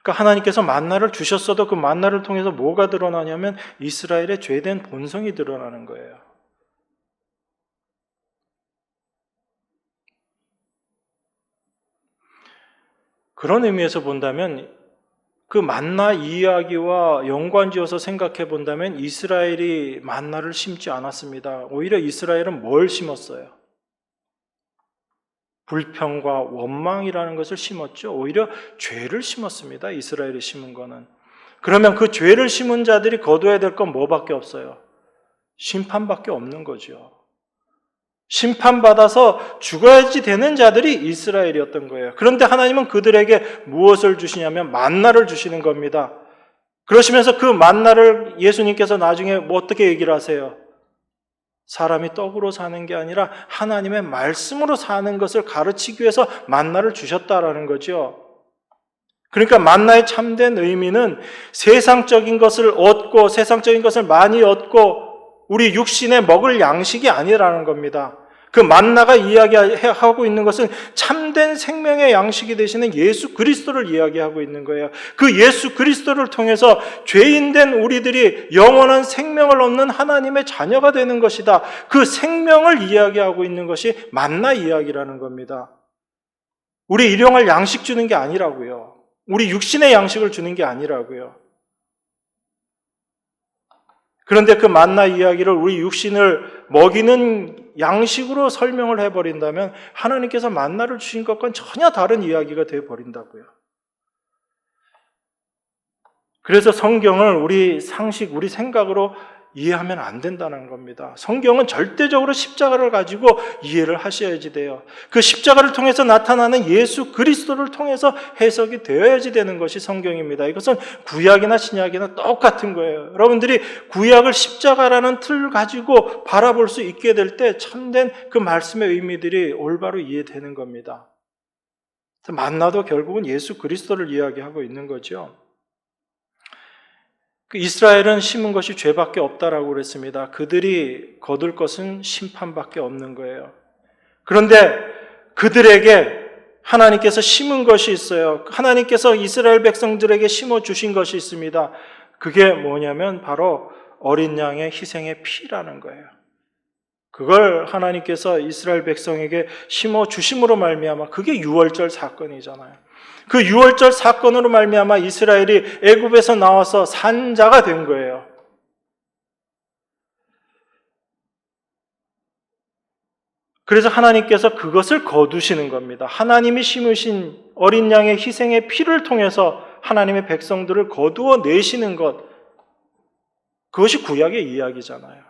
그러니까 하나님께서 만나를 주셨어도 그 만나를 통해서 뭐가 드러나냐면 이스라엘의 죄된 본성이 드러나는 거예요. 그런 의미에서 본다면 그 만나 이야기와 연관지어서 생각해 본다면 이스라엘이 만나를 심지 않았습니다. 오히려 이스라엘은 뭘 심었어요? 불평과 원망이라는 것을 심었죠. 오히려 죄를 심었습니다. 이스라엘이 심은 거는. 그러면 그 죄를 심은 자들이 거둬야 될 건 뭐밖에 없어요? 심판밖에 없는 거죠. 심판받아서 죽어야지 되는 자들이 이스라엘이었던 거예요. 그런데 하나님은 그들에게 무엇을 주시냐면 만나를 주시는 겁니다. 그러시면서 그 만나를 예수님께서 나중에 뭐 어떻게 얘기를 하세요? 사람이 떡으로 사는 게 아니라 하나님의 말씀으로 사는 것을 가르치기 위해서 만나를 주셨다라는 거죠. 그러니까 만나의 참된 의미는 세상적인 것을 얻고 세상적인 것을 많이 얻고 우리 육신에 먹을 양식이 아니라는 겁니다. 그 만나가 이야기하고 있는 것은 참된 생명의 양식이 되시는 예수 그리스도를 이야기하고 있는 거예요. 그 예수 그리스도를 통해서 죄인된 우리들이 영원한 생명을 얻는 하나님의 자녀가 되는 것이다. 그 생명을 이야기하고 있는 것이 만나 이야기라는 겁니다. 우리 일용할 양식 주는 게 아니라고요. 우리 육신의 양식을 주는 게 아니라고요. 그런데 그 만나 이야기를 우리 육신을 먹이는 양식으로 설명을 해버린다면 하나님께서 만나를 주신 것과는 전혀 다른 이야기가 되어버린다고요. 그래서 성경을 우리 상식, 우리 생각으로 이해하면 안 된다는 겁니다. 성경은 절대적으로 십자가를 가지고 이해를 하셔야지 돼요. 그 십자가를 통해서 나타나는 예수 그리스도를 통해서 해석이 되어야지 되는 것이 성경입니다. 이것은 구약이나 신약이나 똑같은 거예요. 여러분들이 구약을 십자가라는 틀을 가지고 바라볼 수 있게 될 때 참된 그 말씀의 의미들이 올바로 이해되는 겁니다. 만나도 결국은 예수 그리스도를 이야기하고 있는 거죠. 이스라엘은 심은 것이 죄밖에 없다라고 그랬습니다. 그들이 거둘 것은 심판밖에 없는 거예요. 그런데 그들에게 하나님께서 심은 것이 있어요. 하나님께서 이스라엘 백성들에게 심어주신 것이 있습니다. 그게 뭐냐면 바로 어린 양의 희생의 피라는 거예요. 그걸 하나님께서 이스라엘 백성에게 심어주심으로 말미암아 그게 유월절 사건이잖아요. 그 유월절 사건으로 말미암아 이스라엘이 애굽에서 나와서 산자가 된 거예요. 그래서 하나님께서 그것을 거두시는 겁니다. 하나님이 심으신 어린 양의 희생의 피를 통해서 하나님의 백성들을 거두어 내시는 것, 그것이 구약의 이야기잖아요.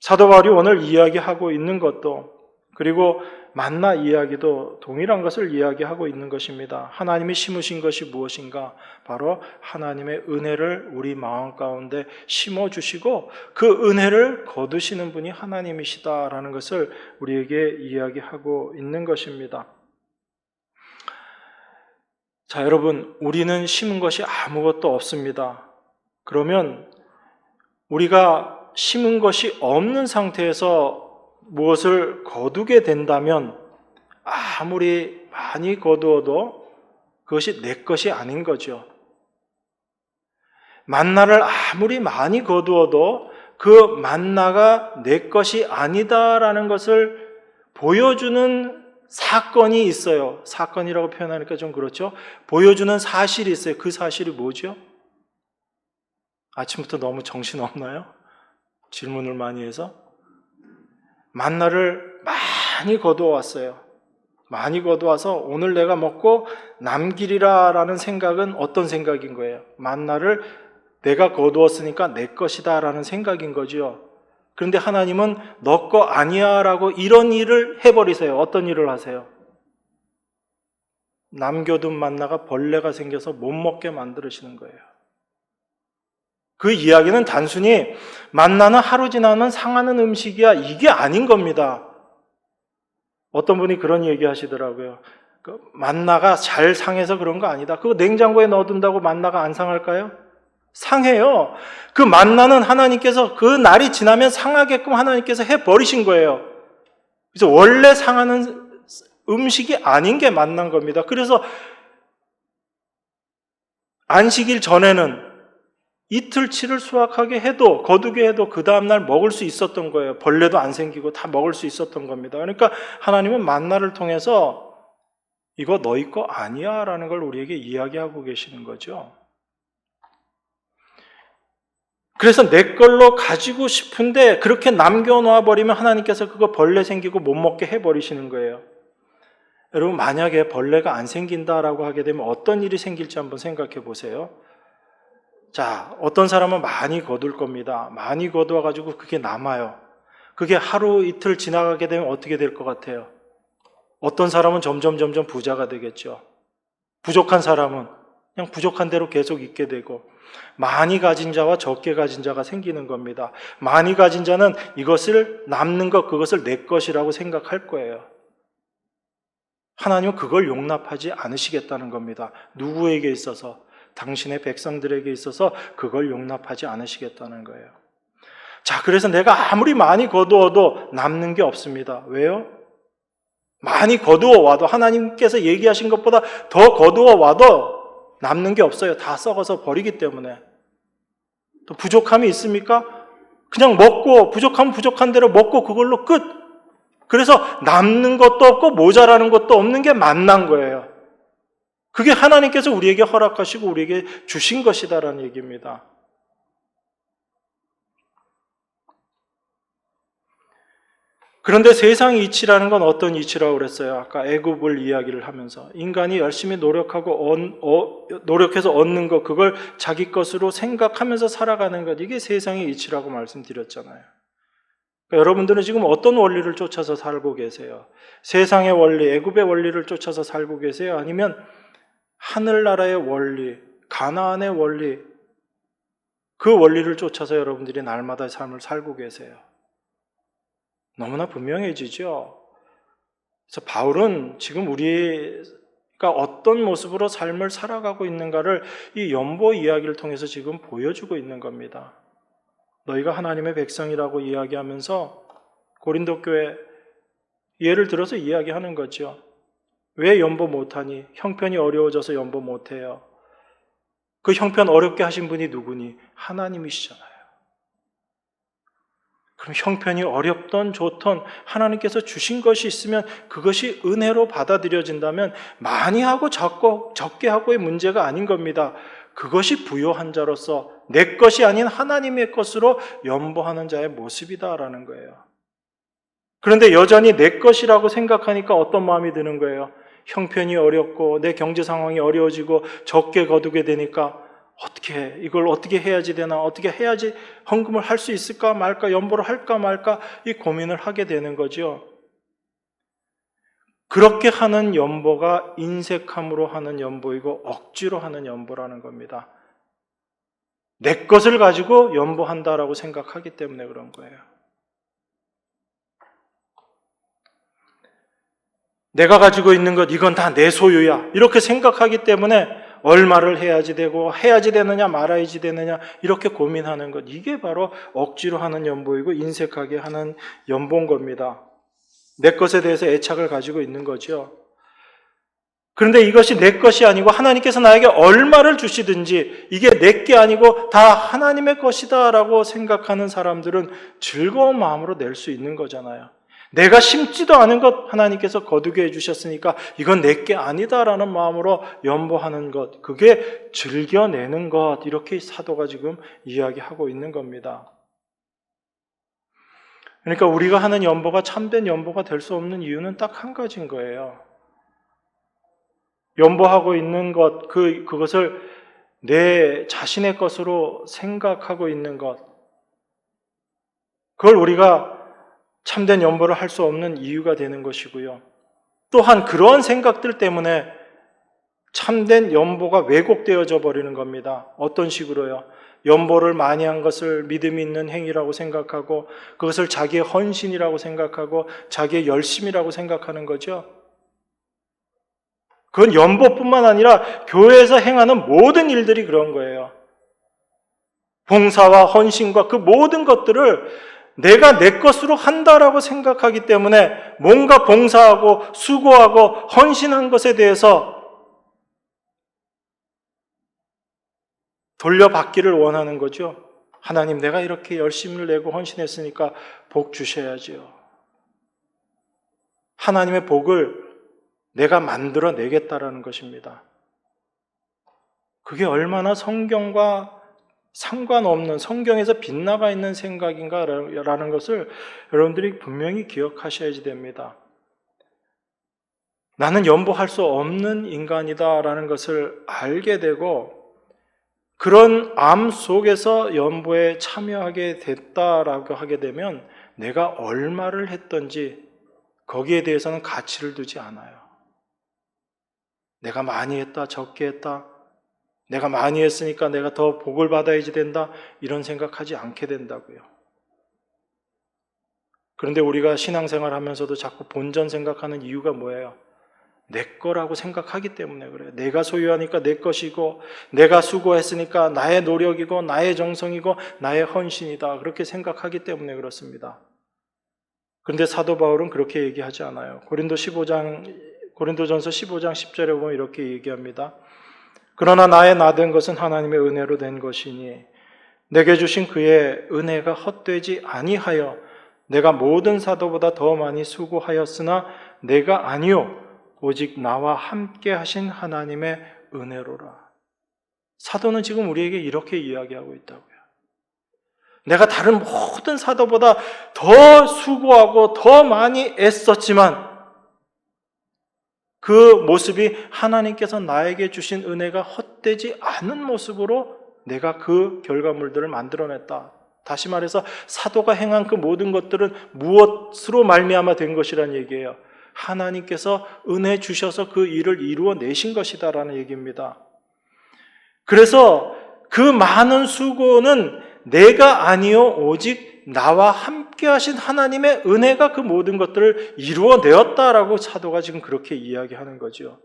사도 바울이 오늘 이야기하고 있는 것도, 그리고 만나 이야기도 동일한 것을 이야기하고 있는 것입니다. 하나님이 심으신 것이 무엇인가? 바로 하나님의 은혜를 우리 마음 가운데 심어주시고 그 은혜를 거두시는 분이 하나님이시다라는 것을 우리에게 이야기하고 있는 것입니다. 자, 여러분, 우리는 심은 것이 아무것도 없습니다. 그러면 우리가 심은 것이 없는 상태에서 무엇을 거두게 된다면 아무리 많이 거두어도 그것이 내 것이 아닌 거죠. 만나를 아무리 많이 거두어도 그 만나가 내 것이 아니다라는 것을 보여주는 사건이 있어요. 사건이라고 표현하니까 좀 그렇죠. 보여주는 사실이 있어요. 그 사실이 뭐죠? 아침부터 너무 정신없나요? 질문을 많이 해서. 만나를 많이 거두어왔어요. 많이 거두어와서 오늘 내가 먹고 남기리라라는 생각은 어떤 생각인 거예요? 만나를 내가 거두었으니까 내 것이다 라는 생각인 거죠. 그런데 하나님은 너 거 아니야 라고 이런 일을 해버리세요. 어떤 일을 하세요? 남겨둔 만나가 벌레가 생겨서 못 먹게 만들으시는 거예요. 그 이야기는 단순히 만나는 하루 지나면 상하는 음식이야, 이게 아닌 겁니다. 어떤 분이 그런 얘기 하시더라고요. 만나가 잘 상해서 그런 거 아니다. 그거 냉장고에 넣어둔다고 만나가 안 상할까요? 상해요. 그 만나는 하나님께서 그 날이 지나면 상하게끔 하나님께서 해버리신 거예요. 그래서 원래 상하는 음식이 아닌 게 만난 겁니다. 그래서 안식일 전에는 이틀치를 수확하게 해도, 거두게 해도 그 다음날 먹을 수 있었던 거예요. 벌레도 안 생기고 다 먹을 수 있었던 겁니다. 그러니까 하나님은 만나를 통해서 이거 너희 거 아니야 라는 걸 우리에게 이야기하고 계시는 거죠. 그래서 내 걸로 가지고 싶은데 그렇게 남겨놓아 버리면 하나님께서 그거 벌레 생기고 못 먹게 해버리시는 거예요. 여러분, 만약에 벌레가 안 생긴다라고 하게 되면 어떤 일이 생길지 한번 생각해 보세요. 자, 어떤 사람은 많이 거둘 겁니다. 많이 거두어가지고 그게 남아요. 그게 하루 이틀 지나가게 되면 어떻게 될 것 같아요? 어떤 사람은 점점 부자가 되겠죠. 부족한 사람은 그냥 부족한 대로 계속 있게 되고, 많이 가진 자와 적게 가진 자가 생기는 겁니다. 많이 가진 자는 이것을 남는 것, 그것을 내 것이라고 생각할 거예요. 하나님은 그걸 용납하지 않으시겠다는 겁니다. 누구에게 있어서? 당신의 백성들에게 있어서 그걸 용납하지 않으시겠다는 거예요. 자, 그래서 내가 아무리 많이 거두어도 남는 게 없습니다. 왜요? 많이 거두어 와도 하나님께서 얘기하신 것보다 더 거두어 와도 남는 게 없어요. 다 썩어서 버리기 때문에. 또 부족함이 있습니까? 그냥 먹고 부족하면 부족한 대로 먹고 그걸로 끝. 그래서 남는 것도 없고 모자라는 것도 없는 게 만난 거예요. 그게 하나님께서 우리에게 허락하시고 우리에게 주신 것이다라는 얘기입니다. 그런데 세상의 이치라는 건 어떤 이치라고 그랬어요? 아까 애굽을 이야기를 하면서 인간이 열심히 노력해서 얻는 것, 그걸 자기 것으로 생각하면서 살아가는 것, 이게 세상의 이치라고 말씀드렸잖아요. 그러니까 여러분들은 지금 어떤 원리를 쫓아서 살고 계세요? 세상의 원리, 애굽의 원리를 쫓아서 살고 계세요? 아니면 하늘나라의 원리, 가나안의 원리, 그 원리를 쫓아서 여러분들이 날마다 삶을 살고 계세요? 너무나 분명해지죠. 그래서 바울은 지금 우리가 어떤 모습으로 삶을 살아가고 있는가를 이 연보 이야기를 통해서 지금 보여주고 있는 겁니다. 너희가 하나님의 백성이라고 이야기하면서 고린도 교회 예를 들어서 이야기하는 거죠. 왜 연보 못하니? 형편이 어려워져서 연보 못해요. 그 형편 어렵게 하신 분이 누구니? 하나님이시잖아요. 그럼 형편이 어렵던 좋던 하나님께서 주신 것이 있으면 그것이 은혜로 받아들여진다면 많이 하고 적게 하고의 문제가 아닌 겁니다. 그것이 부요한 자로서 내 것이 아닌 하나님의 것으로 연보하는 자의 모습이다라는 거예요. 그런데 여전히 내 것이라고 생각하니까 어떤 마음이 드는 거예요? 형편이 어렵고 내 경제 상황이 어려워지고 적게 거두게 되니까 이걸 어떻게 해야지 되나, 어떻게 해야지 헌금을 할 수 있을까 말까, 연보를 할까 말까 이 고민을 하게 되는 거죠. 그렇게 하는 연보가 인색함으로 하는 연보이고 억지로 하는 연보라는 겁니다. 내 것을 가지고 연보한다라고 생각하기 때문에 그런 거예요. 내가 가지고 있는 것, 이건 다 내 소유야, 이렇게 생각하기 때문에 얼마를 해야지 되고 해야지 되느냐 말아야지 되느냐 이렇게 고민하는 것, 이게 바로 억지로 하는 연보이고 인색하게 하는 연보인 겁니다. 내 것에 대해서 애착을 가지고 있는 거죠. 그런데 이것이 내 것이 아니고 하나님께서 나에게 얼마를 주시든지 이게 내 게 아니고 다 하나님의 것이다 라고 생각하는 사람들은 즐거운 마음으로 낼 수 있는 거잖아요. 내가 심지도 않은 것 하나님께서 거두게 해주셨으니까 이건 내게 아니다라는 마음으로 연보하는 것, 그게 즐겨내는 것, 이렇게 사도가 지금 이야기하고 있는 겁니다. 그러니까 우리가 하는 연보가 참된 연보가 될 수 없는 이유는 딱 한 가지인 거예요. 연보하고 있는 것, 그것을 내 자신의 것으로 생각하고 있는 것, 그걸 우리가 참된 연보를 할 수 없는 이유가 되는 것이고요. 또한 그러한 생각들 때문에 참된 연보가 왜곡되어져 버리는 겁니다. 어떤 식으로요? 연보를 많이 한 것을 믿음이 있는 행위라고 생각하고 그것을 자기의 헌신이라고 생각하고 자기의 열심이라고 생각하는 거죠. 그건 연보뿐만 아니라 교회에서 행하는 모든 일들이 그런 거예요. 봉사와 헌신과 그 모든 것들을 내가 내 것으로 한다라고 생각하기 때문에 뭔가 봉사하고 수고하고 헌신한 것에 대해서 돌려받기를 원하는 거죠. 하나님, 내가 이렇게 열심을 내고 헌신했으니까 복 주셔야죠. 하나님의 복을 내가 만들어 내겠다라는 것입니다. 그게 얼마나 성경과 상관없는, 성경에서 빗나가 있는 생각인가라는 것을 여러분들이 분명히 기억하셔야지 됩니다. 나는 연보할 수 없는 인간이다라는 것을 알게 되고 그런 암 속에서 연보에 참여하게 됐다라고 하게 되면 내가 얼마를 했던지 거기에 대해서는 가치를 두지 않아요. 내가 많이 했다, 적게 했다, 내가 많이 했으니까 내가 더 복을 받아야지 된다, 이런 생각하지 않게 된다고요. 그런데 우리가 신앙생활 하면서도 자꾸 본전 생각하는 이유가 뭐예요? 내 거라고 생각하기 때문에 그래요. 내가 소유하니까 내 것이고, 내가 수고했으니까 나의 노력이고, 나의 정성이고, 나의 헌신이다. 그렇게 생각하기 때문에 그렇습니다. 그런데 사도 바울은 그렇게 얘기하지 않아요. 고린도전서 15장 10절에 보면 이렇게 얘기합니다. 그러나 나의 나된 것은 하나님의 은혜로 된 것이니 내게 주신 그의 은혜가 헛되지 아니하여 내가 모든 사도보다 더 많이 수고하였으나 내가 아니요 오직 나와 함께 하신 하나님의 은혜로라. 사도는 지금 우리에게 이렇게 이야기하고 있다고요. 내가 다른 모든 사도보다 더 수고하고 더 많이 애썼지만 그 모습이 하나님께서 나에게 주신 은혜가 헛되지 않은 모습으로 내가 그 결과물들을 만들어냈다. 다시 말해서 사도가 행한 그 모든 것들은 무엇으로 말미암아 된 것이라는 얘기예요. 하나님께서 은혜 주셔서 그 일을 이루어내신 것이다라는 얘기입니다. 그래서 그 많은 수고는 내가 아니요 오직 나와 함께 하신 하나님의 은혜가 그 모든 것들을 이루어내었다라고 사도가 지금 그렇게 이야기하는 거죠.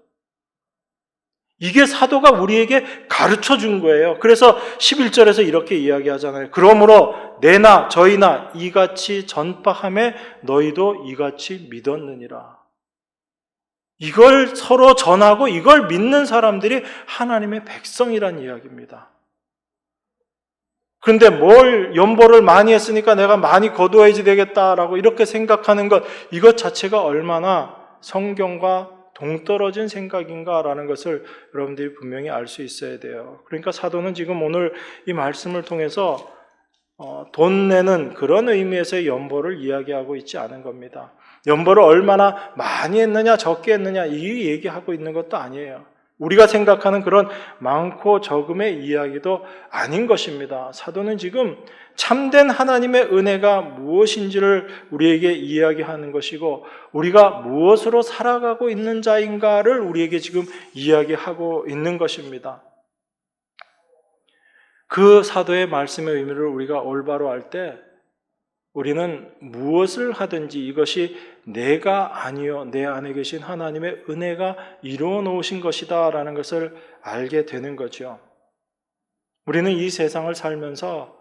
이게 사도가 우리에게 가르쳐 준 거예요. 그래서 11절에서 이렇게 이야기하잖아요. 그러므로 내나 저희나 이같이 전파함에 너희도 이같이 믿었느니라. 이걸 서로 전하고 이걸 믿는 사람들이 하나님의 백성이란 이야기입니다. 그런데 뭘 연보를 많이 했으니까 내가 많이 거두어야지 되겠다라고 이렇게 생각하는 것, 이것 자체가 얼마나 성경과 동떨어진 생각인가라는 것을 여러분들이 분명히 알 수 있어야 돼요. 그러니까 사도는 지금 오늘 이 말씀을 통해서 돈 내는 그런 의미에서의 연보를 이야기하고 있지 않은 겁니다. 연보를 얼마나 많이 했느냐 적게 했느냐 이 얘기하고 있는 것도 아니에요. 우리가 생각하는 그런 많고 적음의 이야기도 아닌 것입니다. 사도는 지금 참된 하나님의 은혜가 무엇인지를 우리에게 이야기하는 것이고 우리가 무엇으로 살아가고 있는 자인가를 우리에게 지금 이야기하고 있는 것입니다. 그 사도의 말씀의 의미를 우리가 올바로 알 때 우리는 무엇을 하든지 이것이 내가 아니요 내 안에 계신 하나님의 은혜가 이루어 놓으신 것이다 라는 것을 알게 되는 거죠. 우리는 이 세상을 살면서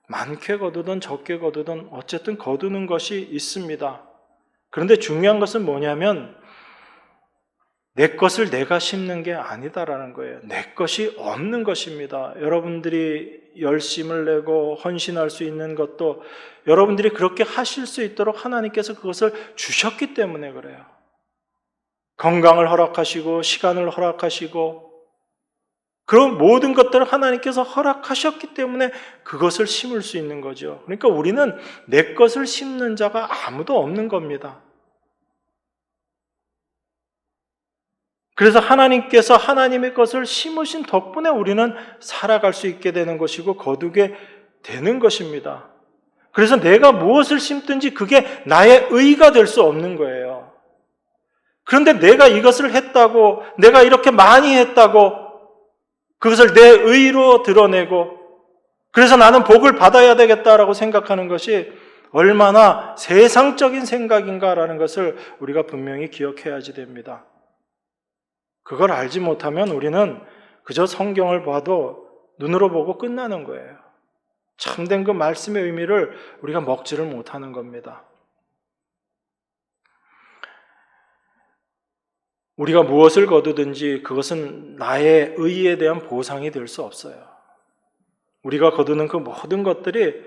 많게 거두든 적게 거두든 어쨌든 거두는 것이 있습니다. 그런데 중요한 것은 뭐냐면 내 것을 내가 심는 게 아니다라는 거예요. 내 것이 없는 것입니다. 여러분들이 열심을 내고 헌신할 수 있는 것도 여러분들이 그렇게 하실 수 있도록 하나님께서 그것을 주셨기 때문에 그래요. 건강을 허락하시고 시간을 허락하시고 그런 모든 것들을 하나님께서 허락하셨기 때문에 그것을 심을 수 있는 거죠. 그러니까 우리는 내 것을 심는 자가 아무도 없는 겁니다. 그래서 하나님께서 하나님의 것을 심으신 덕분에 우리는 살아갈 수 있게 되는 것이고 거두게 되는 것입니다. 그래서 내가 무엇을 심든지 그게 나의 의가 될 수 없는 거예요. 그런데 내가 이것을 했다고, 내가 이렇게 많이 했다고, 그것을 내 의로 드러내고, 그래서 나는 복을 받아야 되겠다라고 생각하는 것이 얼마나 세상적인 생각인가라는 것을 우리가 분명히 기억해야지 됩니다. 그걸 알지 못하면 우리는 그저 성경을 봐도 눈으로 보고 끝나는 거예요. 참된 그 말씀의 의미를 우리가 먹지를 못하는 겁니다. 우리가 무엇을 거두든지 그것은 나의 의에 대한 보상이 될 수 없어요. 우리가 거두는 그 모든 것들이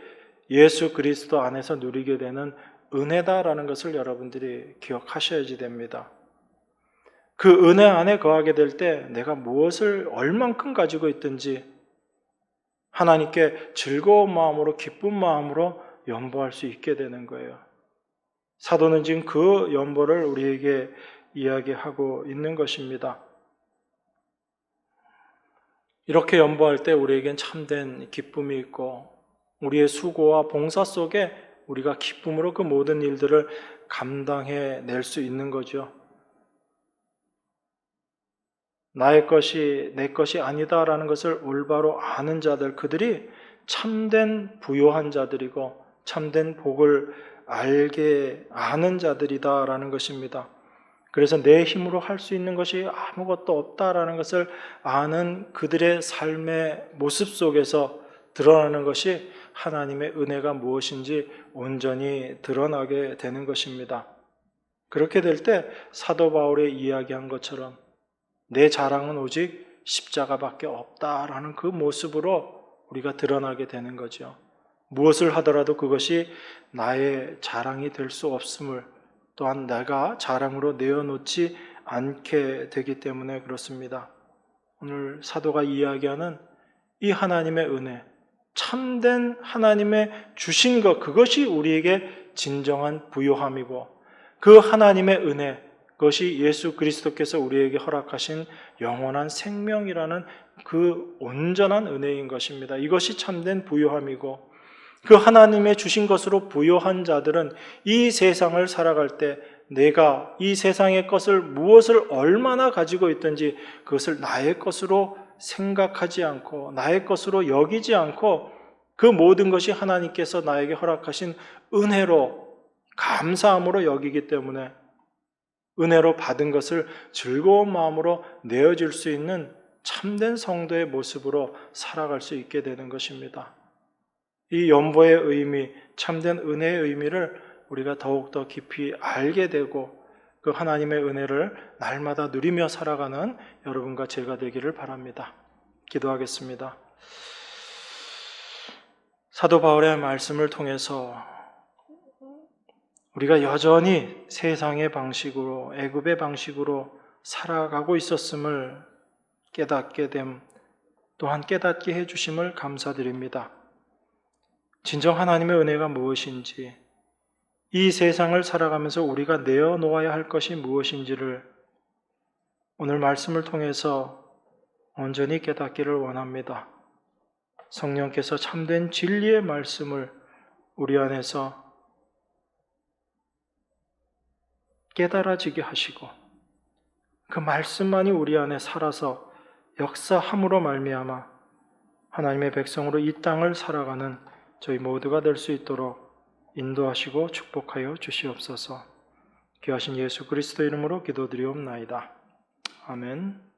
예수 그리스도 안에서 누리게 되는 은혜다라는 것을 여러분들이 기억하셔야지 됩니다. 그 은혜 안에 거하게 될 때 내가 무엇을 얼만큼 가지고 있든지 하나님께 즐거운 마음으로 기쁜 마음으로 연보할 수 있게 되는 거예요. 사도는 지금 그 연보를 우리에게 이야기하고 있는 것입니다. 이렇게 연보할 때 우리에겐 참된 기쁨이 있고 우리의 수고와 봉사 속에 우리가 기쁨으로 그 모든 일들을 감당해 낼 수 있는 거죠. 나의 것이 내 것이 아니다라는 것을 올바로 아는 자들, 그들이 참된 부요한 자들이고 참된 복을 알게 아는 자들이다라는 것입니다. 그래서 내 힘으로 할 수 있는 것이 아무것도 없다라는 것을 아는 그들의 삶의 모습 속에서 드러나는 것이 하나님의 은혜가 무엇인지 온전히 드러나게 되는 것입니다. 그렇게 될 때 사도 바울이 이야기한 것처럼 내 자랑은 오직 십자가밖에 없다라는 그 모습으로 우리가 드러나게 되는 거죠. 무엇을 하더라도 그것이 나의 자랑이 될 수 없음을, 또한 내가 자랑으로 내어놓지 않게 되기 때문에 그렇습니다. 오늘 사도가 이야기하는 이 하나님의 은혜, 참된 하나님의 주신 것, 그것이 우리에게 진정한 부요함이고, 그 하나님의 은혜, 그것이 예수 그리스도께서 우리에게 허락하신 영원한 생명이라는 그 온전한 은혜인 것입니다. 이것이 참된 부요함이고, 그 하나님의 주신 것으로 부요한 자들은 이 세상을 살아갈 때 내가 이 세상의 것을 무엇을 얼마나 가지고 있든지 그것을 나의 것으로 생각하지 않고 나의 것으로 여기지 않고 그 모든 것이 하나님께서 나에게 허락하신 은혜로 감사함으로 여기기 때문에 은혜로 받은 것을 즐거운 마음으로 내어줄 수 있는 참된 성도의 모습으로 살아갈 수 있게 되는 것입니다. 이 연보의 의미, 참된 은혜의 의미를 우리가 더욱더 깊이 알게 되고 그 하나님의 은혜를 날마다 누리며 살아가는 여러분과 제가 되기를 바랍니다. 기도하겠습니다. 사도 바울의 말씀을 통해서 우리가 여전히 세상의 방식으로, 애굽의 방식으로 살아가고 있었음을 깨닫게 됨, 또한 깨닫게 해주심을 감사드립니다. 진정 하나님의 은혜가 무엇인지, 이 세상을 살아가면서 우리가 내어놓아야 할 것이 무엇인지를 오늘 말씀을 통해서 온전히 깨닫기를 원합니다. 성령께서 참된 진리의 말씀을 우리 안에서 깨달아지게 하시고 그 말씀만이 우리 안에 살아서 역사함으로 말미암아 하나님의 백성으로 이 땅을 살아가는 저희 모두가 될 수 있도록 인도하시고 축복하여 주시옵소서. 귀하신 예수 그리스도 이름으로 기도드리옵나이다. 아멘.